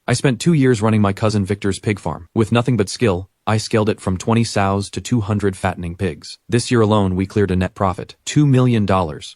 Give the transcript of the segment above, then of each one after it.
I spent 2 years running my cousin Victor's pig farm. With nothing but skill, I scaled it from 20 sows to 200 fattening pigs. This year alone, we cleared a net profit, $2 million.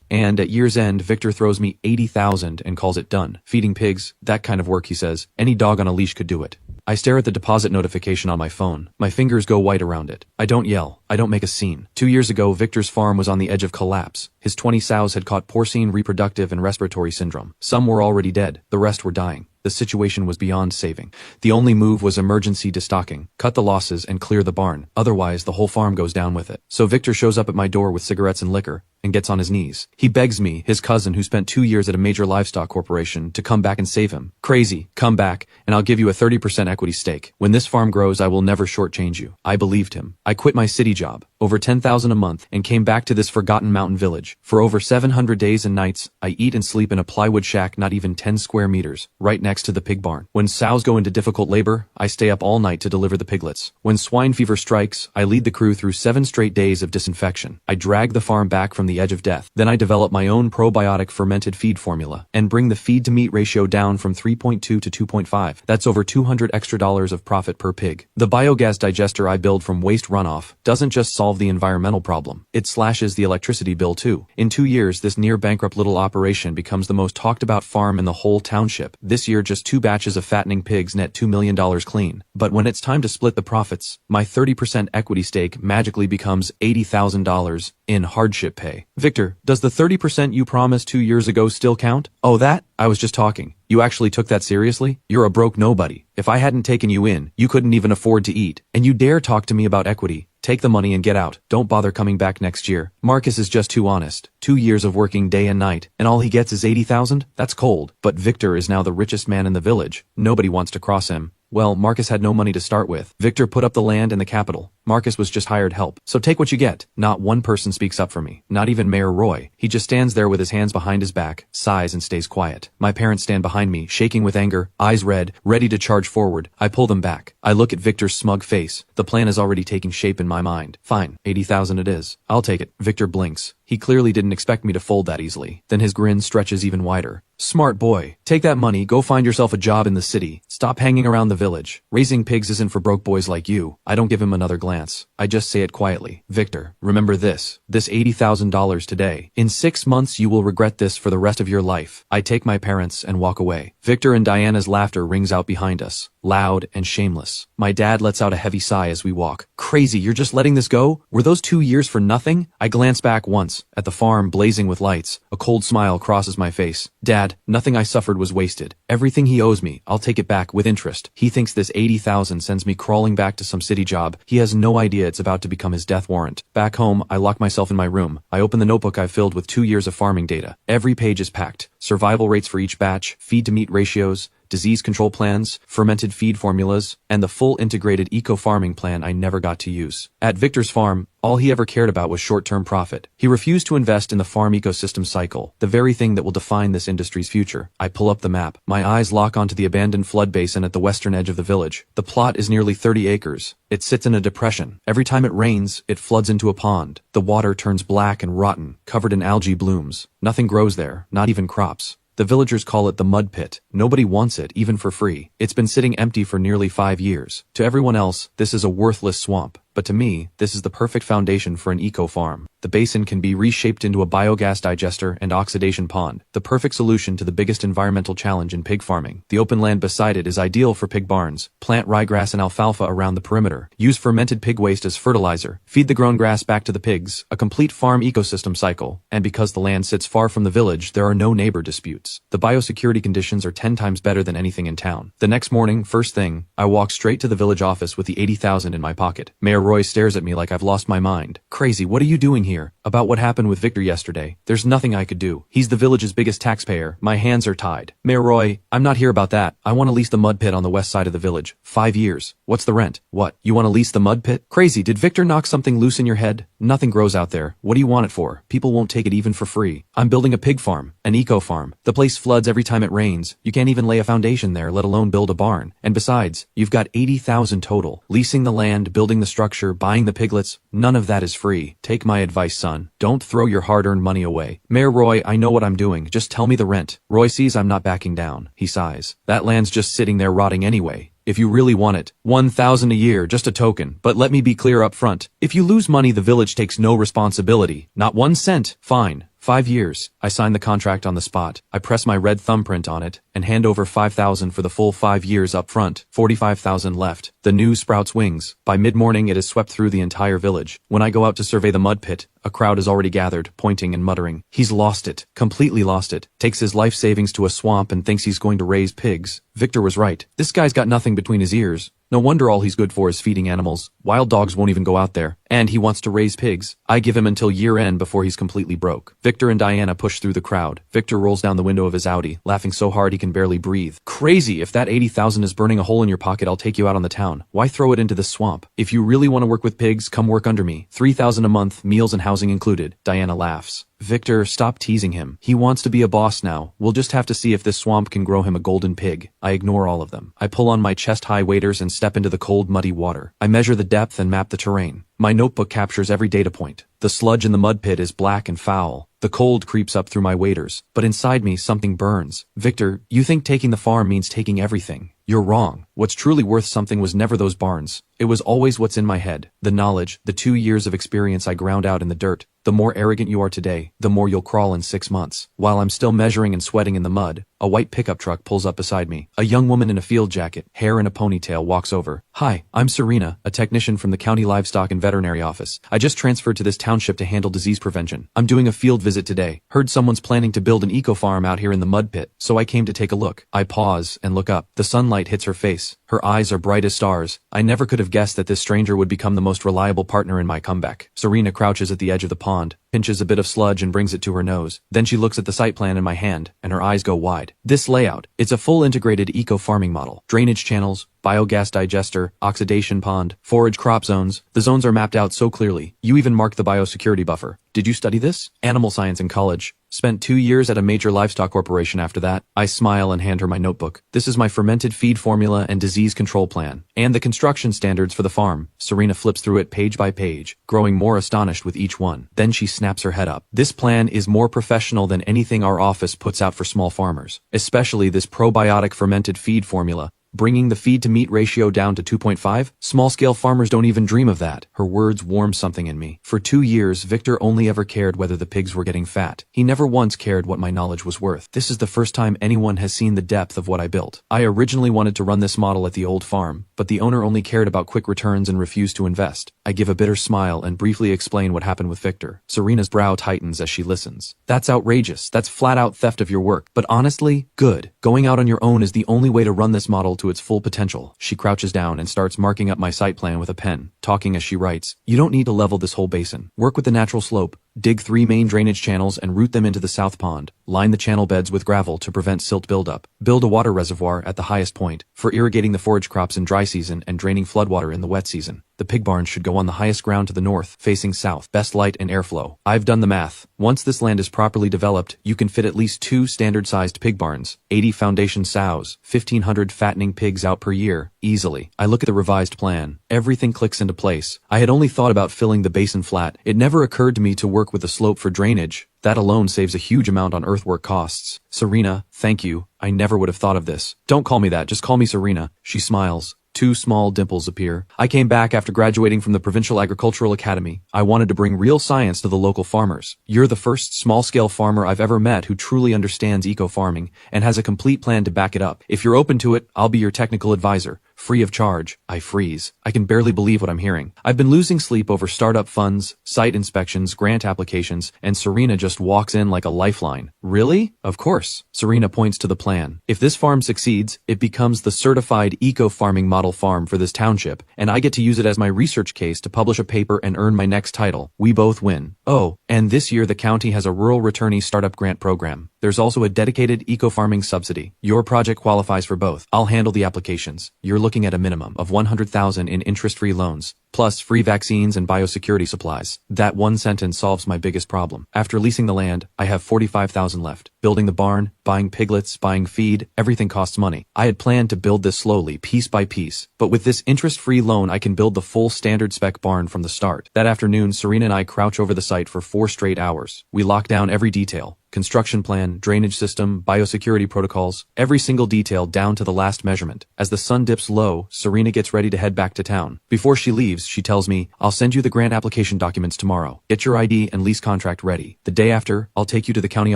And at year's end, Victor throws me $80,000 and calls it done. Feeding pigs, that kind of work, he says. Any dog on a leash could do it. I stare at the deposit notification on my phone. My fingers go white around it. I don't yell. I don't make a scene. 2 years ago, Victor's farm was on the edge of collapse. His 20 sows had caught porcine reproductive and respiratory syndrome. Some were already dead. The rest were dying. The situation was beyond saving. The only move was emergency destocking. Cut the losses and clear the barn. Otherwise, the whole farm goes down with it. So Victor shows up at my door with cigarettes and liquor and gets on his knees. He begs me, his cousin who spent 2 years at a major livestock corporation, to come back and save him. Crazy, come back, and I'll give you a 30% equity stake. When this farm grows, I will never shortchange you. I believed him. I quit my city job, over $10,000 a month, and came back to this forgotten mountain village. For over 700 days and nights, I eat and sleep in a plywood shack not even 10 square meters, right next to the pig barn. When sows go into difficult labor, I stay up all night to deliver the piglets. When swine fever strikes, I lead the crew through 7 straight days of disinfection. I drag the farm back from the edge of death. Then I develop my own probiotic fermented feed formula and bring the feed-to-meat ratio down from 3.2 to 2.5. That's over $200 extra of profit per pig. The biogas digester I build from waste runoff doesn't just solve the environmental problem. It slashes the electricity bill too. In 2 years, this near-bankrupt little operation becomes the most talked-about farm in the whole township. This year, just 2 batches of fattening pigs net $2 million clean. But when it's time to split the profits, my 30% equity stake magically becomes $80,000 in hardship pay. Victor, does the 30% you promised 2 years ago still count? Oh, that? I was just talking. You actually took that seriously? You're a broke nobody. If I hadn't taken you in, you couldn't even afford to eat. And you dare talk to me about equity? Take the money and get out. Don't bother coming back next year. Marcus is just too honest. 2 years of working day and night, and all he gets is $80,000? That's cold. But Victor is now the richest man in the village. Nobody wants to cross him. Well, Marcus had no money to start with. Victor put up the land and the capital. Marcus was just hired help. So take what you get. Not one person speaks up for me. Not even Mayor Roy. He just stands there with his hands behind his back, sighs and stays quiet. My parents stand behind me, shaking with anger, eyes red, ready to charge forward. I pull them back. I look at Victor's smug face. The plan is already taking shape in my mind. Fine, 80,000 it is. I'll take it. Victor blinks. He clearly didn't expect me to fold that easily. Then his grin stretches even wider. Smart boy. Take that money, go find yourself a job in the city. Stop hanging around the village. Raising pigs isn't for broke boys like you. I don't give him another glance. I just say it quietly. Victor, remember this. This $80,000 today. In 6 months you will regret this for the rest of your life. I take my parents and walk away. Victor and Diana's laughter rings out behind us. Loud and shameless. My dad lets out a heavy sigh as we walk. Crazy, you're just letting this go? Were those 2 years for nothing? I glance back once, at the farm blazing with lights. A cold smile crosses my face. Dad, nothing I suffered was wasted. Everything he owes me, I'll take it back with interest. He thinks this 80,000 sends me crawling back to some city job. He has no idea it's about to become his death warrant. Back home, I lock myself in my room. I open the notebook I filled with 2 years of farming data. Every page is packed. Survival rates for each batch, feed-to-meat ratios, disease control plans, fermented feed formulas, and the full integrated eco-farming plan I never got to use. At Victor's farm, all he ever cared about was short-term profit. He refused to invest in the farm ecosystem cycle, the very thing that will define this industry's future. I pull up the map. My eyes lock onto the abandoned flood basin at the western edge of the village. The plot is nearly 30 acres. It sits in a depression. Every time it rains, it floods into a pond. The water turns black and rotten, covered in algae blooms. Nothing grows there, not even crops. The villagers call it the mud pit. Nobody wants it, even for free. It's been sitting empty for nearly 5 years. To everyone else, this is a worthless swamp. But to me, this is the perfect foundation for an eco-farm. The basin can be reshaped into a biogas digester and oxidation pond, the perfect solution to the biggest environmental challenge in pig farming. The open land beside it is ideal for pig barns. Plant ryegrass and alfalfa around the perimeter. Use fermented pig waste as fertilizer. Feed the grown grass back to the pigs. A complete farm ecosystem cycle. And because the land sits far from the village, there are no neighbor disputes. The biosecurity conditions are 10 times better than anything in town. The next morning, first thing, I walk straight to the village office with the 80,000 in my pocket. Mayor Roy stares at me like I've lost my mind. Crazy, what are you doing here? About what happened with Victor yesterday. There's nothing I could do. He's the village's biggest taxpayer. My hands are tied. Mayor Roy, I'm not here about that. I want to lease the mud pit on the west side of the village. 5 years. What's the rent? What? You want to lease the mud pit? Crazy, did Victor knock something loose in your head? Nothing grows out there. What do you want it for? People won't take it even for free. I'm building a pig farm. An eco farm. The place floods every time it rains. You can't even lay a foundation there, let alone build a barn. And besides, you've got 80,000 total. Leasing the land, building the structure, buying the piglets, none of that is free. Take my advice. advice, son. Don't throw your hard-earned money away. Mayor Roy, I know what I'm doing. Just tell me the rent. Roy sees I'm not backing down. He sighs. That land's just sitting there rotting anyway. If you really want it, 1,000 a year, just a token. But let me be clear up front. If you lose money, the village takes no responsibility. Not 1 cent. Fine. 5 years. I sign the contract on the spot. I press my red thumbprint on it and hand over 5,000 for the full 5 years up front. 45,000 left. The news sprouts wings. By mid-morning, it has swept through the entire village. When I go out to survey the mud pit, a crowd is already gathered, pointing and muttering. He's lost it. Completely lost it. Takes his life savings to a swamp and thinks he's going to raise pigs. Victor was right. This guy's got nothing between his ears. No wonder all he's good for is feeding animals. Wild dogs won't even go out there. And he wants to raise pigs. I give him until year end before he's completely broke. Victor and Diana push through the crowd. Victor rolls down the window of his Audi, laughing so hard he can barely breathe. Crazy! If that 80,000 is burning a hole in your pocket, I'll take you out on the town. Why throw it into the swamp? If you really want to work with pigs, come work under me. 3,000 a month, meals and housing included. Diana laughs. Victor, stop teasing him. He wants to be a boss now. We'll just have to see if this swamp can grow him a golden pig. I ignore all of them. I pull on my chest-high waders and step into the cold, muddy water. I measure the depth and map the terrain. My notebook captures every data point. The sludge in the mud pit is black and foul. The cold creeps up through my waders. But inside me, something burns. Victor, you think taking the farm means taking everything. You're wrong. What's truly worth something was never those barns. It was always what's in my head. The knowledge, the 2 years of experience I ground out in the dirt. The more arrogant you are today, the more you'll crawl in 6 months. While I'm still measuring and sweating in the mud, a white pickup truck pulls up beside me. A young woman in a field jacket, hair in a ponytail, walks over. Hi, I'm Serena, a technician from the County Livestock and Veterinary Office. I just transferred to this township to handle disease prevention. I'm doing a field visit today. Heard someone's planning to build an eco-farm out here in the mud pit, so I came to take a look. I pause and look up. The sunlight hits her face. Her eyes are bright as stars. I never could have guessed that this stranger would become the most reliable partner in my comeback. Serena crouches at the edge of the pond, pinches a bit of sludge and brings it to her nose. Then she looks at the site plan in my hand, and her eyes go wide. This layout, it's a full integrated eco-farming model. Drainage channels, biogas digester, oxidation pond, forage crop zones. The zones are mapped out so clearly. You even marked the biosecurity buffer. Did you study this? Animal science in college. Spent 2 years at a major livestock corporation after that. I smile and hand her my notebook. This is my fermented feed formula and disease control plan. And the construction standards for the farm. Serena flips through it page by page, growing more astonished with each one. Then she snaps her head up. This plan is more professional than anything our office puts out for small farmers. Especially this probiotic fermented feed formula. Bringing the feed-to-meat ratio down to 2.5? Small-scale farmers don't even dream of that. Her words warm something in me. For 2 years, Victor only ever cared whether the pigs were getting fat. He never once cared what my knowledge was worth. This is the first time anyone has seen the depth of what I built. I originally wanted to run this model at the old farm, but the owner only cared about quick returns and refused to invest. I give a bitter smile and briefly explain what happened with Victor. Serena's brow tightens as she listens. That's outrageous. That's flat-out theft of your work. But honestly, good. Going out on your own is the only way to run this model to its full potential. She crouches down and starts marking up my site plan with a pen, talking as she writes. You don't need to level this whole basin. Work with the natural slope. Dig 3 main drainage channels and route them into the south pond. Line the channel beds with gravel to prevent silt buildup. Build a water reservoir at the highest point for irrigating the forage crops in dry season and draining floodwater in the wet season. The pig barns should go on the highest ground to the north, facing south. Best light and airflow. I've done the math. Once this land is properly developed, you can fit at least 2 standard-sized pig barns, 80 foundation sows, 1,500 fattening pigs out per year, easily. I look at the revised plan. Everything clicks into place. I had only thought about filling the basin flat. It never occurred to me to work with a slope for drainage. That alone saves a huge amount on earthwork costs. Serena, thank you. I never would have thought of this. Don't call me that, just call me Serena. She smiles. 2 small dimples appear. I came back after graduating from the Provincial Agricultural Academy. I wanted to bring real science to the local farmers. You're the first small-scale farmer I've ever met who truly understands eco-farming and has a complete plan to back it up. If you're open to it, I'll be your technical advisor. Free of charge. I freeze. I can barely believe what I'm hearing. I've been losing sleep over startup funds, site inspections, grant applications, and Serena just walks in like a lifeline. Really? Of course. Serena points to the plan. If this farm succeeds, it becomes the certified eco-farming model farm for this township, and I get to use it as my research case to publish a paper and earn my next title. We both win. Oh, and this year the county has a rural returnee startup grant program. There's also a dedicated eco-farming subsidy. Your project qualifies for both. I'll handle the applications. You're looking at a minimum of $100,000 in interest-free loans, plus free vaccines and biosecurity supplies. That one sentence solves my biggest problem. After leasing the land, I have $45,000 left. Building the barn, buying piglets, buying feed, everything costs money. I had planned to build this slowly, piece by piece, but with this interest-free loan I can build the full standard spec barn from the start. That afternoon, Serena and I crouch over the site for 4 straight hours. We lock down every detail. Construction plan, drainage system, biosecurity protocols, every single detail down to the last measurement. As the sun dips low, Serena gets ready to head back to town. Before she leaves, she tells me, "I'll send you the grant application documents tomorrow. Get your ID and lease contract ready. The day after, I'll take you to the county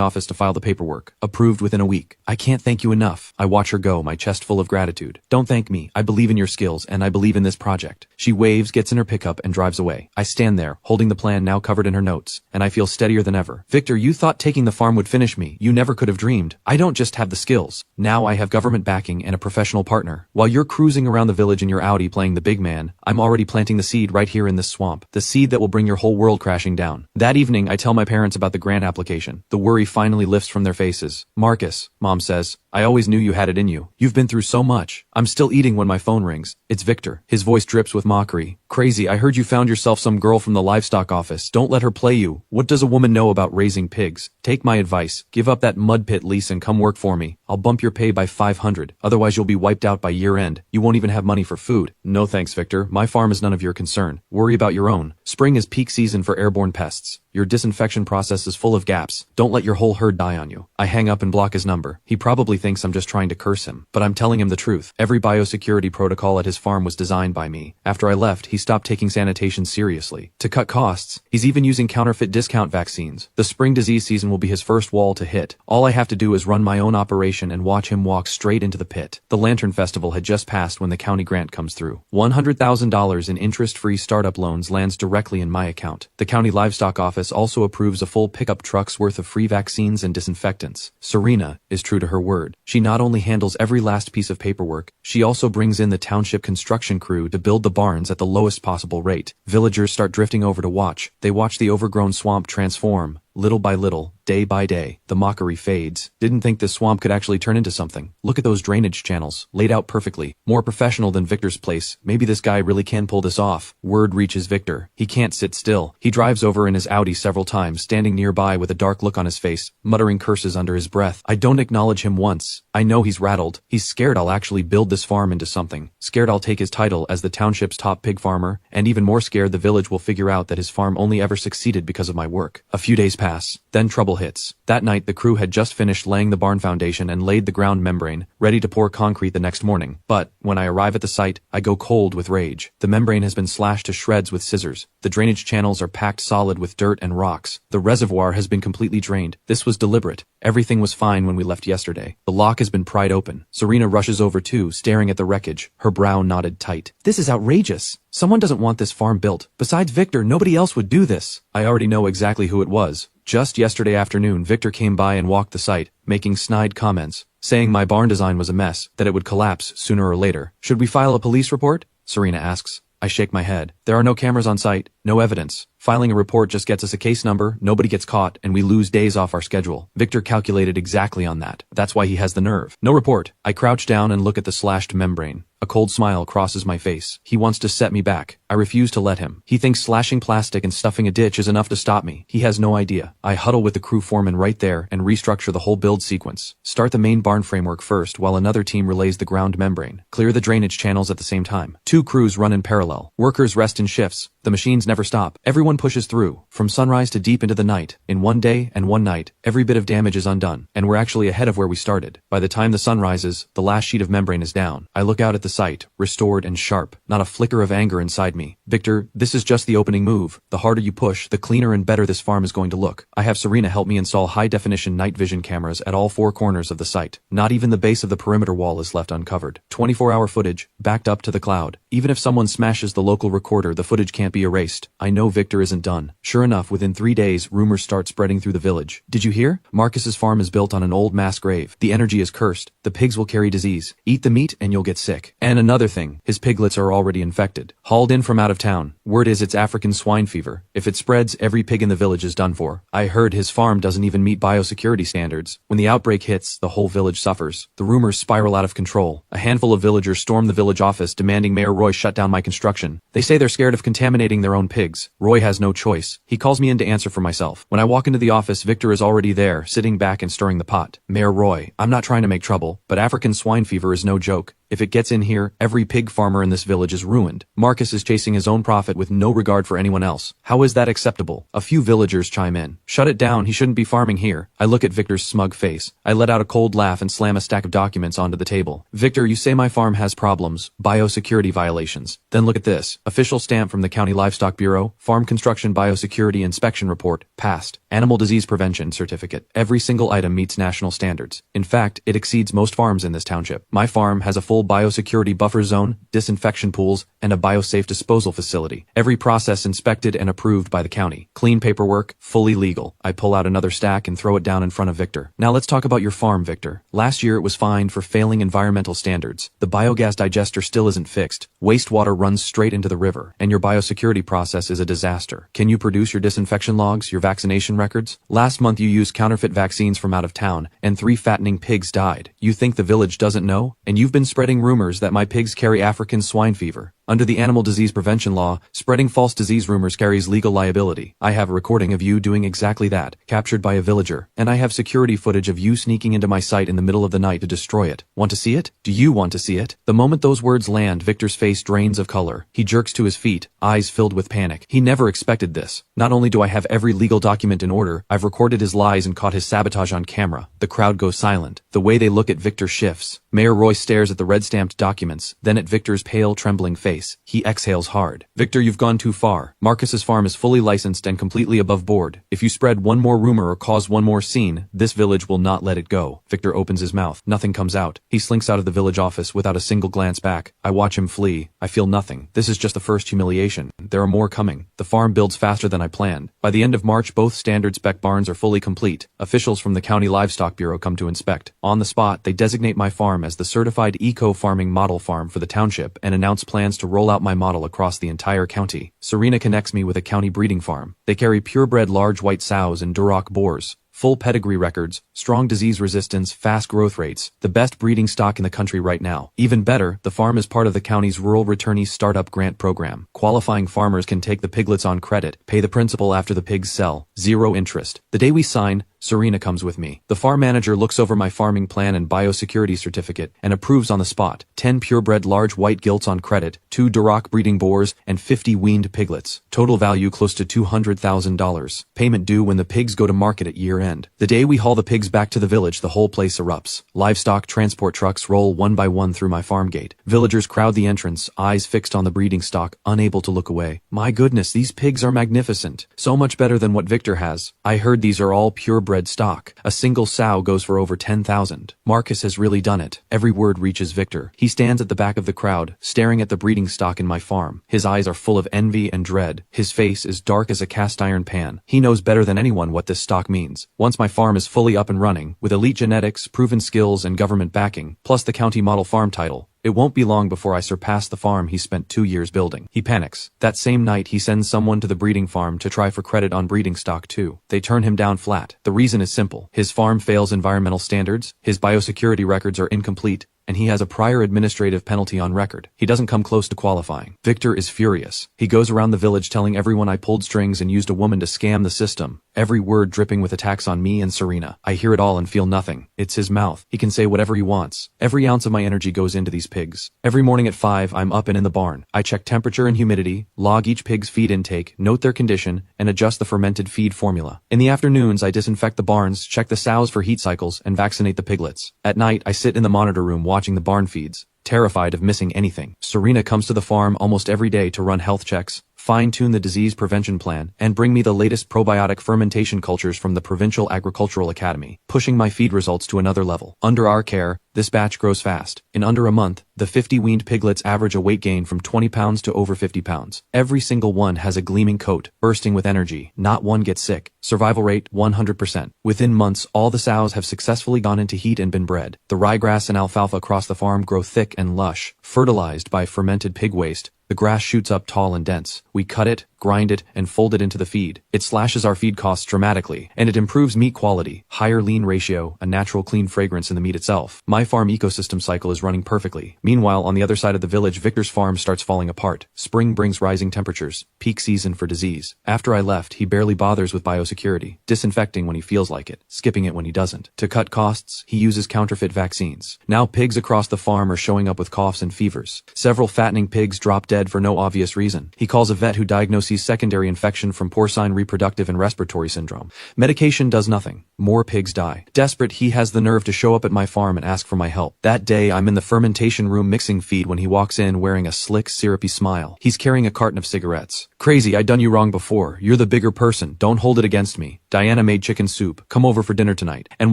office to file the paperwork. Approved within a week. I can't thank you enough." I watch her go, my chest full of gratitude. "Don't thank me. I believe in your skills, and I believe in this project." She waves, gets in her pickup, and drives away. I stand there, holding the plan now covered in her notes, and I feel steadier than ever. "Victor, you thought taking the farm would finish me. You never could have dreamed. I don't just have the skills. Now I have government backing and a professional partner. While you're cruising around the village in your Audi playing the big man, I'm already planting the seed right here in this swamp. The seed that will bring your whole world crashing down." That evening, I tell my parents about the grant application. The worry finally lifts from their faces. "Marcus," Mom says, "I always knew you had it in you. You've been through so much." I'm still eating when my phone rings. It's Victor. His voice drips with mockery. "Crazy, I heard you found yourself some girl from the livestock office. Don't let her play you. What does a woman know about raising pigs? Take my advice. Give up that mud pit lease and come work for me. I'll bump your pay by $500. Otherwise you'll be wiped out by year end. You won't even have money for food." "No thanks, Victor. My farm is none of your concern. Worry about your own. Spring is peak season for airborne pests. Your disinfection process is full of gaps. Don't let your whole herd die on you." I hang up and block his number. He probably thinks I'm just trying to curse him, but I'm telling him the truth. Every biosecurity protocol at his farm was designed by me. After I left, he stopped taking sanitation seriously. To cut costs, he's even using counterfeit discount vaccines. The spring disease season will be his first wall to hit. All I have to do is run my own operation and watch him walk straight into the pit. The Lantern Festival had just passed when the county grant comes through. $100,000 in interest-free startup loans lands directly in my account. The county livestock office also approves a full pickup truck's worth of free vaccines and disinfectants. Serena is true to her word. She not only handles every last piece of paperwork, she also brings in the township construction crew to build the barns at the lowest possible rate. Villagers start drifting over to watch. They watch the overgrown swamp transform. Little by little, day by day, the mockery fades. Didn't think this swamp could actually turn into something. Look at those drainage channels, laid out perfectly. More professional than Victor's place. Maybe this guy really can pull this off. Word reaches Victor. He can't sit still. He drives over in his Audi several times, standing nearby with a dark look on his face, muttering curses under his breath. I don't acknowledge him once. I know he's rattled. He's scared I'll actually build this farm into something. Scared I'll take his title as the township's top pig farmer, and even more scared the village will figure out that his farm only ever succeeded because of my work. A few days pass. Then trouble hits. That night the crew had just finished laying the barn foundation and laid the ground membrane, ready to pour concrete the next morning. But, when I arrive at the site, I go cold with rage. The membrane has been slashed to shreds with scissors. The drainage channels are packed solid with dirt and rocks. The reservoir has been completely drained. This was deliberate. Everything was fine when we left yesterday. The lock has been pried open. Serena rushes over too, staring at the wreckage, her brow knotted tight. "This is outrageous. Someone doesn't want this farm built. Besides Victor, nobody else would do this." I already know exactly who it was. Just yesterday afternoon, Victor came by and walked the site, making snide comments, saying my barn design was a mess, that it would collapse sooner or later. "Should we file a police report?" Serena asks. I shake my head. There are no cameras on site, no evidence. Filing a report just gets us a case number, nobody gets caught, and we lose days off our schedule. Victor calculated exactly on that. That's why he has the nerve. No report. I crouch down and look at the slashed membrane. A cold smile crosses my face. He wants to set me back. I refuse to let him. He thinks slashing plastic and stuffing a ditch is enough to stop me. He has no idea. I huddle with the crew foreman right there and restructure the whole build sequence. Start the main barn framework first while another team relays the ground membrane. Clear the drainage channels at the same time. 2 crews run in parallel. Workers rest in shifts. The machines never stop. Everyone pushes through. From sunrise to deep into the night. In one day and one night, every bit of damage is undone. And we're actually ahead of where we started. By the time the sun rises, the last sheet of membrane is down. I look out at the site, restored and sharp. Not a flicker of anger inside me. Victor, this is just the opening move. The harder you push, the cleaner and better this farm is going to look. I have Serena help me install high-definition night vision cameras at all 4 corners of the site. Not even the base of the perimeter wall is left uncovered. 24-hour footage, backed up to the cloud. Even if someone smashes the local recorder, the footage can't be be erased. I know Victor isn't done. Sure enough, within 3 days, rumors start spreading through the village. Did you hear? Marcus's farm is built on an old mass grave. The energy is cursed. The pigs will carry disease. Eat the meat and you'll get sick. And another thing, his piglets are already infected. Hauled in from out of town. Word is it's African swine fever. If it spreads, every pig in the village is done for. I heard his farm doesn't even meet biosecurity standards. When the outbreak hits, the whole village suffers. The rumors spiral out of control. A handful of villagers storm the village office demanding Mayor Roy shut down my construction. They say they're scared of contaminating their own pigs. Roy has no choice. He calls me in to answer for myself. When I walk into the office, Victor is already there, sitting back and stirring the pot. Mayor Roy, I'm not trying to make trouble, but African swine fever is no joke. If it gets in here, every pig farmer in this village is ruined. Marcus is chasing his own profit with no regard for anyone else. How is that acceptable? A few villagers chime in. Shut it down, he shouldn't be farming here. I look at Victor's smug face. I let out a cold laugh and slam a stack of documents onto the table. Victor, you say my farm has problems, biosecurity violations. Then look at this. Official stamp from the County Livestock Bureau, Farm Construction Biosecurity Inspection Report, passed. Animal Disease Prevention Certificate. Every single item meets national standards. In fact, it exceeds most farms in this township. My farm has a full biosecurity buffer zone, disinfection pools, and a biosafe disposal facility. Every process inspected and approved by the county. Clean paperwork, fully legal. I pull out another stack and throw it down in front of Victor. Now let's talk about your farm, Victor. Last year it was fined for failing environmental standards. The biogas digester still isn't fixed. Wastewater runs straight into the river, and your biosecurity process is a disaster. Can you produce your disinfection logs, your vaccination records? Last month you used counterfeit vaccines from out of town, and 3 fattening pigs died. You think the village doesn't know? And you've been spreading rumors that my pigs carry African swine fever. Under the Animal Disease Prevention Law, spreading false disease rumors carries legal liability. I have a recording of you doing exactly that, captured by a villager, and I have security footage of you sneaking into my site in the middle of the night to destroy it. Want to see it? Do you want to see it? The moment those words land, Victor's face drains of color. He jerks to his feet, eyes filled with panic. He never expected this. Not only do I have every legal document in order, I've recorded his lies and caught his sabotage on camera. The crowd goes silent. The way they look at Victor shifts. Mayor Roy stares at the red-stamped documents, then at Victor's pale, trembling face. He exhales hard. Victor, you've gone too far. Marcus's farm is fully licensed and completely above board. If you spread one more rumor or cause one more scene, this village will not let it go. Victor opens his mouth. Nothing comes out. He slinks out of the village office without a single glance back. I watch him flee. I feel nothing. This is just the first humiliation. There are more coming. The farm builds faster than I planned. By the end of March, both standard spec barns are fully complete. Officials from the County Livestock Bureau come to inspect. On the spot, they designate my farm as the certified eco-farming model farm for the township and announce plans to roll out my model across the entire county. Serena connects me with a county breeding farm. They carry purebred large white sows and Duroc boars. Full pedigree records, strong disease resistance, fast growth rates, the best breeding stock in the country right now. Even better, the farm is part of the county's Rural Returnee Startup Grant Program. Qualifying farmers can take the piglets on credit, pay the principal after the pigs sell, 0 interest. The day we sign, Serena comes with me. The farm manager looks over my farming plan and biosecurity certificate and approves on the spot. 10 purebred large white gilts on credit, 2 Duroc breeding boars, and 50 weaned piglets. Total value close to $200,000. Payment due when the pigs go to market at year end. The day we haul the pigs back to the village, the whole place erupts. Livestock transport trucks roll one by one through my farm gate. Villagers crowd the entrance, eyes fixed on the breeding stock, unable to look away. My goodness, these pigs are magnificent. So much better than what Victor has. I heard these are all purebred stock. A single sow goes for over $10,000. Marcus has really done it. Every word reaches Victor. He stands at the back of the crowd, staring at the breeding stock in my farm. His eyes are full of envy and dread. His face is dark as a cast iron pan. He knows better than anyone what this stock means. Once my farm is fully up and running, with elite genetics, proven skills, and government backing, plus the county model farm title, it won't be long before I surpass the farm he spent 2 years building. He panics. That same night, he sends someone to the breeding farm to try for credit on breeding stock too. They turn him down flat. The reason is simple. His farm fails environmental standards, his biosecurity records are incomplete, and he has a prior administrative penalty on record. He doesn't come close to qualifying. Victor is furious. He goes around the village telling everyone I pulled strings and used a woman to scam the system. Every word dripping with attacks on me and Serena. I hear it all and feel nothing. It's his mouth. He can say whatever he wants. Every ounce of my energy goes into these pigs. Every morning at 5, I'm up and in the barn. I check temperature and humidity, log each pig's feed intake, note their condition, and adjust the fermented feed formula. In the afternoons, I disinfect the barns, check the sows for heat cycles, and vaccinate the piglets. At night, I sit in the monitor room watching the barn feeds, terrified of missing anything. Serena comes to the farm almost every day to run health checks, fine-tune the disease prevention plan, and bring me the latest probiotic fermentation cultures from the Provincial Agricultural Academy, pushing my feed results to another level. Under our care, this batch grows fast. In under a month, the 50 weaned piglets average a weight gain from 20 pounds to over 50 pounds. Every single one has a gleaming coat, bursting with energy. Not one gets sick. Survival rate 100%. Within months, all the sows have successfully gone into heat and been bred. The ryegrass and alfalfa across the farm grow thick and lush, fertilized by fermented pig waste. The grass shoots up tall and dense. We cut it, grind it, and fold it into the feed. It slashes our feed costs dramatically, and it improves meat quality, higher lean ratio, a natural clean fragrance in the meat itself. My farm ecosystem cycle is running perfectly. Meanwhile, on the other side of the village, Victor's farm starts falling apart. Spring brings rising temperatures, peak season for disease. After I left, he barely bothers with biosecurity, disinfecting when he feels like it, skipping it when he doesn't. To cut costs, he uses counterfeit vaccines. Now pigs across the farm are showing up with coughs and fevers. Several fattening pigs drop dead for no obvious reason. He calls a vet who diagnoses secondary infection from porcine reproductive and respiratory syndrome. Medication does nothing. More pigs die. Desperate, he has the nerve to show up at my farm and ask for my help. That day, I'm in the fermentation room mixing feed when he walks in wearing a slick, syrupy smile. He's carrying a carton of cigarettes. Crazy, I done you wrong before. You're the bigger person. Don't hold it against me. Diana made chicken soup. Come over for dinner tonight. And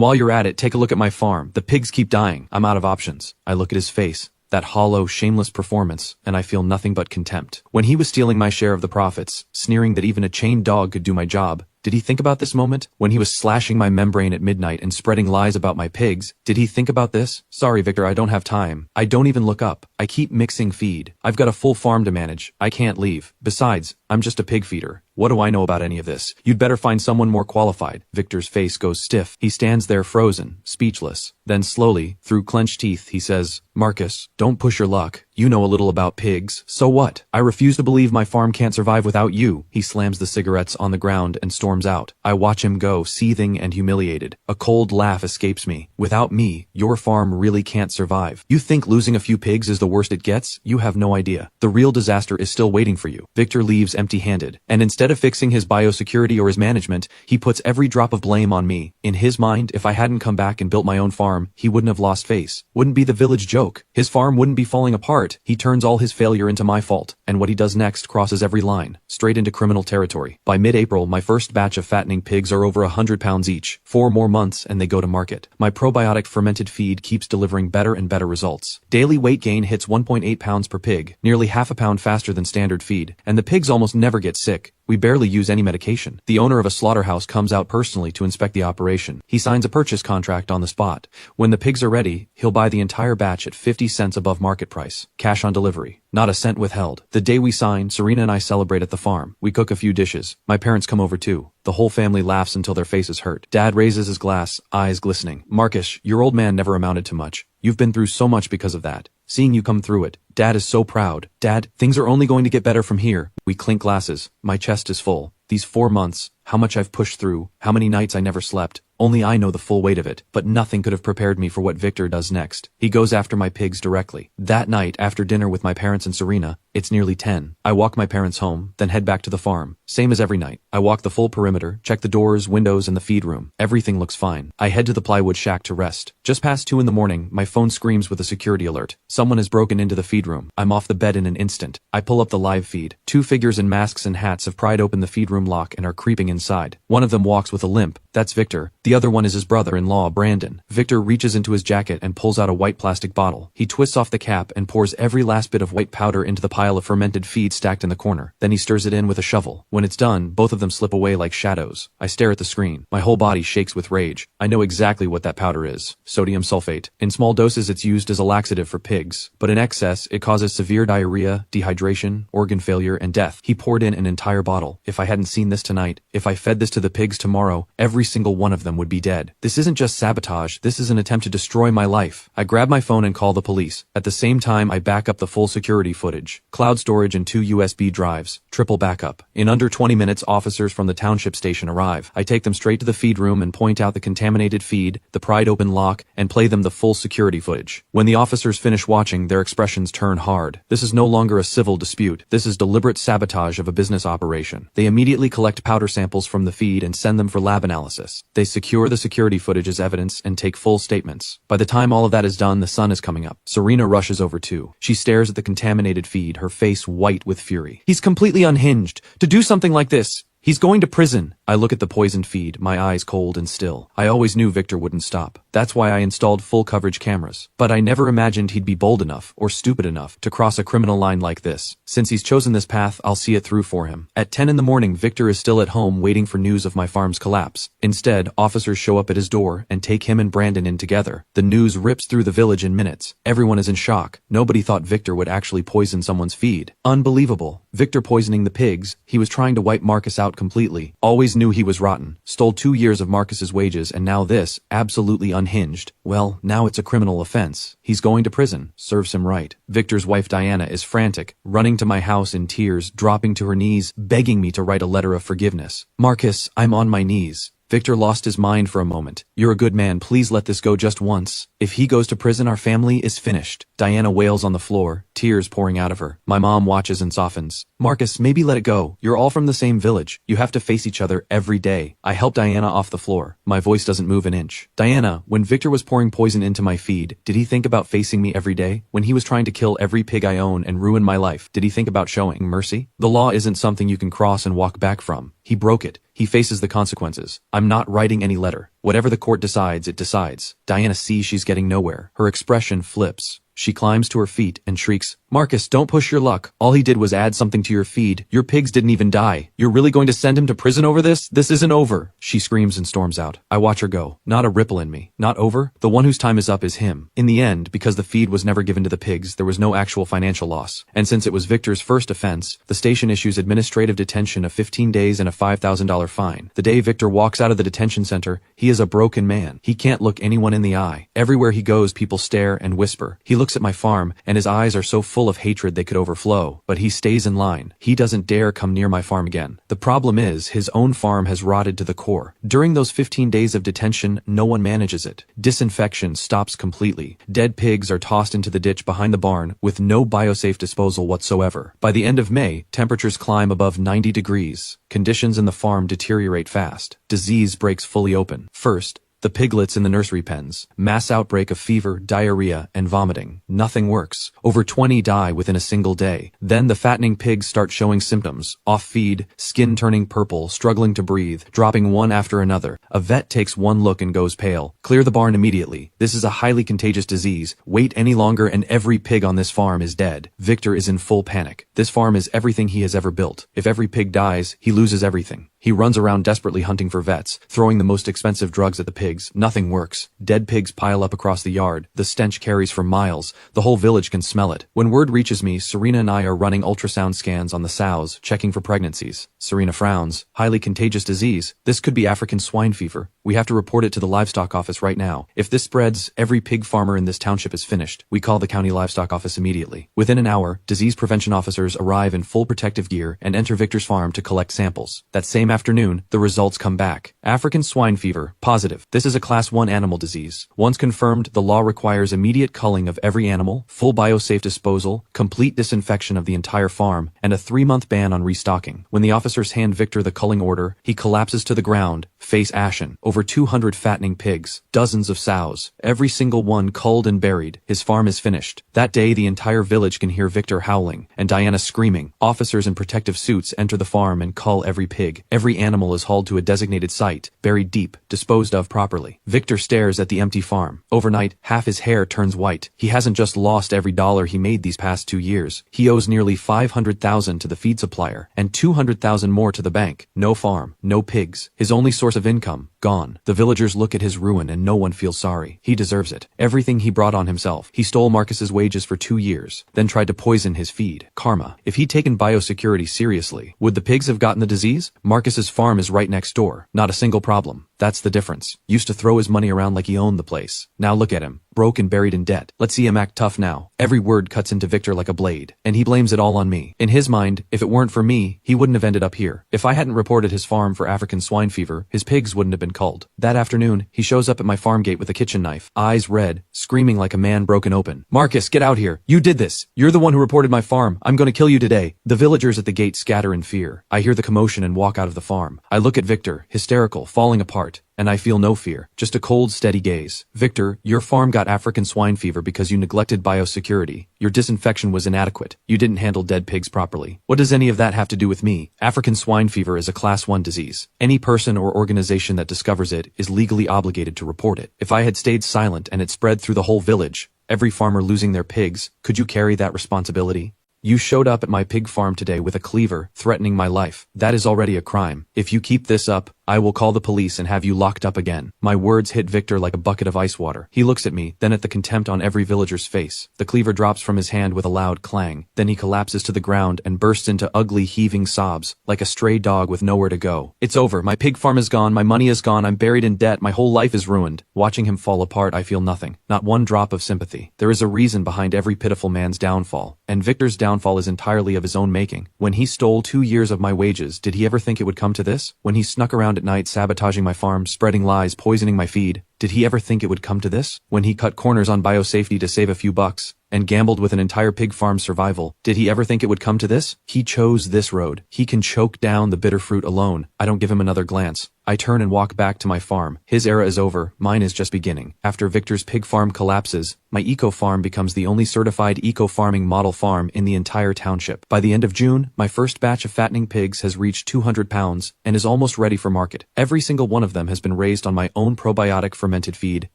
while you're at it, take a look at my farm. The pigs keep dying. I'm out of options. I look at his face. That hollow, shameless performance, and I feel nothing but contempt. When he was stealing my share of the profits, sneering that even a chained dog could do my job, did he think about this moment? When he was slashing my membrane at midnight and spreading lies about my pigs, did he think about this? Sorry, Victor, I don't have time. I don't even look up. I keep mixing feed. I've got a full farm to manage. I can't leave. Besides, I'm just a pig feeder. What do I know about any of this? You'd better find someone more qualified. Victor's face goes stiff. He stands there frozen, speechless. Then slowly, through clenched teeth, he says, Marcus, don't push your luck. You know a little about pigs. So what? I refuse to believe my farm can't survive without you. He slams the cigarettes on the ground and storms out. I watch him go, seething and humiliated. A cold laugh escapes me. Without me, your farm really can't survive. You think losing a few pigs is the worst it gets? You have no idea. The real disaster is still waiting for you. Victor leaves empty-handed, and instead of fixing his biosecurity or his management, he puts every drop of blame on me. In his mind, if I hadn't come back and built my own farm, he wouldn't have lost face. Wouldn't be the village joke. His farm wouldn't be falling apart. He turns all his failure into my fault, and what he does next crosses every line, straight into criminal territory. By mid-April, my first batch of fattening pigs are over 100 pounds each. 4 more months and they go to market. My probiotic fermented feed keeps delivering better and better results. Daily weight gain hits 1.8 pounds per pig, nearly half a pound faster than standard feed, and the pigs almost never get sick. We barely use any medication. The owner of a slaughterhouse comes out personally to inspect the operation. He signs a purchase contract on the spot. When the pigs are ready, he'll buy the entire batch at 50 cents above market price. Cash on delivery. Not a cent withheld. The day we sign, Serena and I celebrate at the farm. We cook a few dishes. My parents come over too. The whole family laughs until their faces hurt. Dad raises his glass, eyes glistening. Marcus, your old man never amounted to much. You've been through so much because of that. Seeing you come through it. Dad is so proud. Dad, things are only going to get better from here. We clink glasses. My chest is full. These 4 months, how much I've pushed through, how many nights I never slept. Only I know the full weight of it, but nothing could have prepared me for what Victor does next. He goes after my pigs directly. That night, after dinner with my parents and Serena, it's nearly 10. I walk my parents home, then head back to the farm. Same as every night. I walk the full perimeter, check the doors, windows, and the feed room. Everything looks fine. I head to the plywood shack to rest. Just past 2 in the morning, my phone screams with a security alert. Someone has broken into the feed room. I'm off the bed in an instant. I pull up the live feed. 2 figures in masks and hats have pried open the feed room lock and are creeping inside. One of them walks with a limp. That's Victor. The other one is his brother-in-law, Brandon. Victor reaches into his jacket and pulls out a white plastic bottle. He twists off the cap and pours every last bit of white powder into the pile of fermented feed stacked in the corner. Then he stirs it in with a shovel. When it's done, both of them slip away like shadows. I stare at the screen. My whole body shakes with rage. I know exactly what that powder is. Sodium sulfate. In small doses, it's used as a laxative for pigs, but in excess, it causes severe diarrhea, dehydration, organ failure, and death. He poured in an entire bottle. If I hadn't seen this tonight, if I fed this to the pigs tomorrow, every single one of them would be dead. This isn't just sabotage, this is an attempt to destroy my life. I grab my phone and call the police. At the same time, I back up the full security footage. Cloud storage and 2 USB drives. Triple backup. In under 20 minutes, officers from the township station arrive. I take them straight to the feed room and point out the contaminated feed, the pried open lock, and play them the full security footage. When the officers finish watching, their expressions turn hard. This is no longer a civil dispute. This is deliberate sabotage of a business operation. They immediately collect powder samples from the feed and send them for lab analysis. They secure secure the security footage as evidence, and take full statements. By the time all of that is done, the sun is coming up. Serena rushes over too. She stares at the contaminated feed, her face white with fury. He's completely unhinged. To do something like this. He's going to prison. I look at the poisoned feed, my eyes cold and still. I always knew Victor wouldn't stop. That's why I installed full coverage cameras. But I never imagined he'd be bold enough, or stupid enough, to cross a criminal line like this. Since he's chosen this path, I'll see it through for him. At 10 in the morning, Victor is still at home waiting for news of my farm's collapse. Instead, officers show up at his door and take him and Brandon in together. The news rips through the village in minutes. Everyone is in shock. Nobody thought Victor would actually poison someone's feed. Unbelievable. Victor poisoning the pigs. He was trying to wipe Marcus out completely. Always knew he was rotten. Stole 2 years of Marcus's wages, and now this, absolutely unhinged. Well, now it's a criminal offense. He's going to prison. Serves him right. Victor's wife Diana is frantic, running to my house in tears, dropping to her knees, begging me to write a letter of forgiveness. Marcus, I'm on my knees. Victor lost his mind for a moment. You're a good man, please let this go just once. If he goes to prison, our family is finished. Diana wails on the floor, tears pouring out of her. My mom watches and softens. Marcus, maybe let it go. You're all from the same village. You have to face each other every day. I help Diana off the floor. My voice doesn't move an inch. Diana, when Victor was pouring poison into my feed, did he think about facing me every day? When he was trying to kill every pig I own and ruin my life, did he think about showing mercy? The law isn't something you can cross and walk back from. He broke it. He faces the consequences. I'm not writing any letter. Whatever the court decides, it decides. Diana sees she's getting nowhere. Her expression flips. She climbs to her feet and shrieks, Marcus, don't push your luck. All he did was add something to your feed. Your pigs didn't even die. You're really going to send him to prison over this? This isn't over. She screams and storms out. I watch her go. Not a ripple in me. Not over. The one whose time is up is him. In the end, because the feed was never given to the pigs, there was no actual financial loss. And since it was Victor's first offense, the station issues administrative detention of 15 days and a $5,000 fine. The day Victor walks out of the detention center, he is a broken man. He can't look anyone in the eye. Everywhere he goes, people stare and whisper. He looks at my farm, and his eyes are so full of hatred they could overflow, but he stays in line. He doesn't dare come near my farm again. The problem is, his own farm has rotted to the core. During those 15 days of detention, no one manages it. Disinfection stops completely. Dead pigs are tossed into the ditch behind the barn, with no biosafe disposal whatsoever. By the end of May, temperatures climb above 90 degrees. Conditions in the farm deteriorate fast. Disease breaks fully open. First, the piglets in the nursery pens. Mass outbreak of fever, diarrhea, and vomiting. Nothing works. Over 20 die within a single day. Then the fattening pigs start showing symptoms. Off feed, skin turning purple, struggling to breathe, dropping one after another. A vet takes one look and goes pale. Clear the barn immediately. This is a highly contagious disease. Wait any longer and every pig on this farm is dead. Victor is in full panic. This farm is everything he has ever built. If every pig dies, he loses everything. He runs around desperately hunting for vets, throwing the most expensive drugs at the pigs. Nothing works. Dead pigs pile up across the yard. The stench carries for miles. The whole village can smell it. When word reaches me, Serena and I are running ultrasound scans on the sows, checking for pregnancies. Serena frowns. Highly contagious disease. This could be African swine fever. We have to report it to the livestock office right now. If this spreads, every pig farmer in this township is finished. We call the county livestock office immediately. Within an hour, disease prevention officers arrive in full protective gear and enter Victor's farm to collect samples. That same afternoon, the results come back. African swine fever, positive. This is a class 1 animal disease. Once confirmed, the law requires immediate culling of every animal, full biosafe disposal, complete disinfection of the entire farm, and a 3-month ban on restocking. When the officers hand Victor the culling order, he collapses to the ground, face ashen. Over 200 fattening pigs, dozens of sows, every single one culled and buried. His farm is finished. That day, the entire village can hear Victor howling and Diana screaming. Officers in protective suits enter the farm and cull every pig. Every animal is hauled to a designated site, buried deep, disposed of properly. Victor stares at the empty farm. Overnight, half his hair turns white. He hasn't just lost every dollar he made these past 2 years. He owes nearly $500,000 to the feed supplier and $200,000 more to the bank. No farm, no pigs. His only source of income, gone. The villagers look at his ruin and no one feels sorry. He deserves it. Everything he brought on himself. He stole Marcus's wages for 2 years, then tried to poison his feed. Karma. If he'd taken biosecurity seriously, would the pigs have gotten the disease? Marcus's farm is right next door. Not a single problem. That's the difference. Used to throw his money around like he owned the place. Now look at him. Broke and buried in debt. Let's see him act tough now. Every word cuts into Victor like a blade, and he blames it all on me. In his mind, if it weren't for me, he wouldn't have ended up here. If I hadn't reported his farm for African swine fever, his pigs wouldn't have been culled. That afternoon, he shows up at my farm gate with a kitchen knife, eyes red, screaming like a man broken open. Marcus, get out here. You did this. You're the one who reported my farm. I'm going to kill you today. The villagers at the gate scatter in fear. I hear the commotion and walk out of the farm. I look at Victor, hysterical, falling apart. and I feel no fear, just a cold, steady gaze. Victor, your farm got African swine fever because you neglected biosecurity. Your disinfection was inadequate. You didn't handle dead pigs properly. What does any of that have to do with me? African swine fever is a Class 1 disease. Any person or organization that discovers it is legally obligated to report it. If I had stayed silent and it spread through the whole village, every farmer losing their pigs, could you carry that responsibility? You showed up at my pig farm today with a cleaver, threatening my life. That is already a crime. If you keep this up, I will call the police and have you locked up again. My words hit Victor like a bucket of ice water. He looks at me, then at the contempt on every villager's face. The cleaver drops from his hand with a loud clang. Then he collapses to the ground and bursts into ugly, heaving sobs, like a stray dog with nowhere to go. It's over. My pig farm is gone. My money is gone. I'm buried in debt. My whole life is ruined. Watching him fall apart, I feel nothing. Not one drop of sympathy. There is a reason behind every pitiful man's downfall, and Victor's downfall is entirely of his own making. When he stole 2 years of my wages, did he ever think it would come to this? When he snuck around at night sabotaging my farm, spreading lies, poisoning my feed, did he ever think it would come to this? When he cut corners on biosafety to save a few bucks, and gambled with an entire pig farm's survival, did he ever think it would come to this? He chose this road. He can choke down the bitter fruit alone. I don't give him another glance. I turn and walk back to my farm. His era is over, mine is just beginning. After Victor's pig farm collapses, my eco farm becomes the only certified eco-farming model farm in the entire township. By the end of June, my first batch of fattening pigs has reached 200 pounds and is almost ready for market. Every single one of them has been raised on my own probiotic fermented feed,